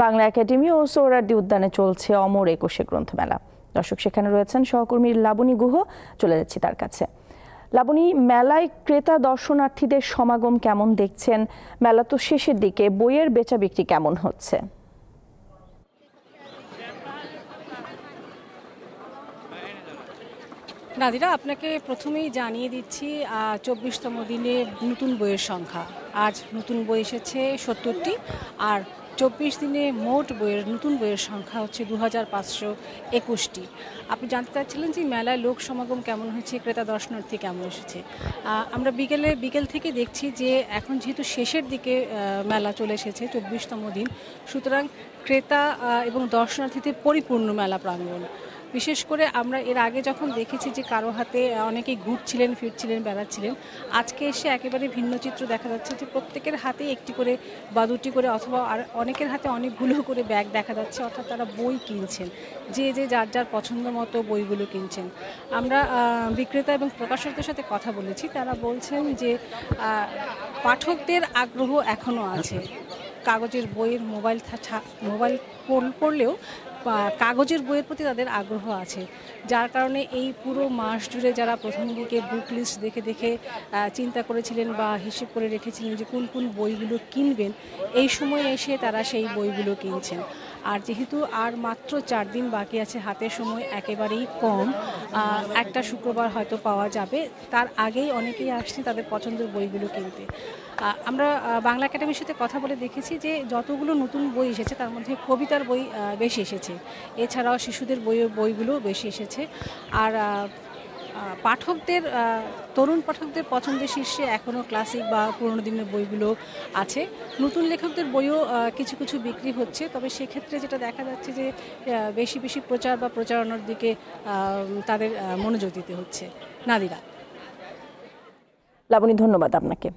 Bangla academy ও সোহরাওয়ার্দী উদ্যানে চলছে অমর ২১ গ্রন্থমেলা। দর্শক সেখানে রয়েছেন সহকর্মী লাবণী গুহ। চলে যাচ্ছি তার কাছে। লাবণী, মেলায় ক্রেতা দর্শনার্থীদের সমাগম কেমন দেখছেন? মেলা তো শেষের দিকে, বইয়ের বেচা বিক্রি কেমন হচ্ছে? নাদিরা, আপনাকে প্রথমেই জানিয়ে দিচ্ছি ২৪তম দিনে নতুন বইয়ের সংখ্যা। আজ নতুন বই এসেছে ৭০টি, আর ২৪ দিনে মোট নতুন বইয়ের সংখ্যা হচ্ছে ২৫২১টি। আপনি জানতে চাচ্ছিলেন যে মেলায় লোক সমাগম কেমন হয়েছে, ক্রেতা দর্শনার্থী কেমন এসেছে। আমরা বিকেল থেকে দেখছি যে এখন যেহেতু শেষের দিকে মেলা চলে এসেছে, ২৪তম দিন, সুতরাং ক্রেতা এবং দর্শনার্থীতে পরিপূর্ণ মেলা প্রাঙ্গণ। বিশেষ করে আমরা এর আগে যখন দেখেছি যে কারো হাতে অনেকেই ঘুরছিলেন, ফিরছিলেন, বেড়াচ্ছিলেন, আজকে এসে একেবারে ভিন্ন চিত্র দেখা যাচ্ছে যে প্রত্যেকের হাতে একটি করে বা দুটি করে, অথবা আর অনেকের হাতে অনেকগুলো করে ব্যাগ দেখা যাচ্ছে, অর্থাৎ তারা বই কিনছেন, যে যার যার পছন্দ মতো বইগুলো কিনছেন। আমরা বিক্রেতা এবং প্রকাশকদের সাথে কথা বলেছি, তারা বলছেন যে পাঠকদের আগ্রহ এখনও আছে। কাগজের বইয়ের মোবাইল পড়লেও কাগজের বইয়ের প্রতি তাদের আগ্রহ আছে, যার কারণে এই পুরো মাস জুড়ে যারা প্রথম দিকে বুক লিস্ট দেখে দেখে চিন্তা করেছিলেন বা হিসেব করে রেখেছিলেন যে কোন কোন বইগুলো কিনবেন, এই সময় এসে তারা সেই বইগুলো কিনছেন। আর যেহেতু আর মাত্র ৪ দিন বাকি আছে, হাতের সময় একেবারেই কম, একটা শুক্রবার হয়তো পাওয়া যাবে, তার আগেই অনেকেই আসছেন তাদের পছন্দের বইগুলো কিনতে। আমরা বাংলা একাডেমির সাথে কথা বলে দেখেছি যে যতগুলো নতুন বই এসেছে তার মধ্যে কবিতার বই বেশি এসেছে, এছাড়াও শিশুদের বইগুলো বেশি এসেছে। আর তরুণ পাঠকদের পছন্দের শীর্ষে এখনও ক্লাসিক বা পুরোনো দিনের বইগুলো আছে। নতুন লেখকদের বইও কিছু কিছু বিক্রি হচ্ছে, তবে সেক্ষেত্রে যেটা দেখা যাচ্ছে যে বেশি প্রচার বা প্রচারণার দিকে তাদের মনোযোগ দিতে হচ্ছে। নাদিরা। লাবণী, ধন্যবাদ আপনাকে।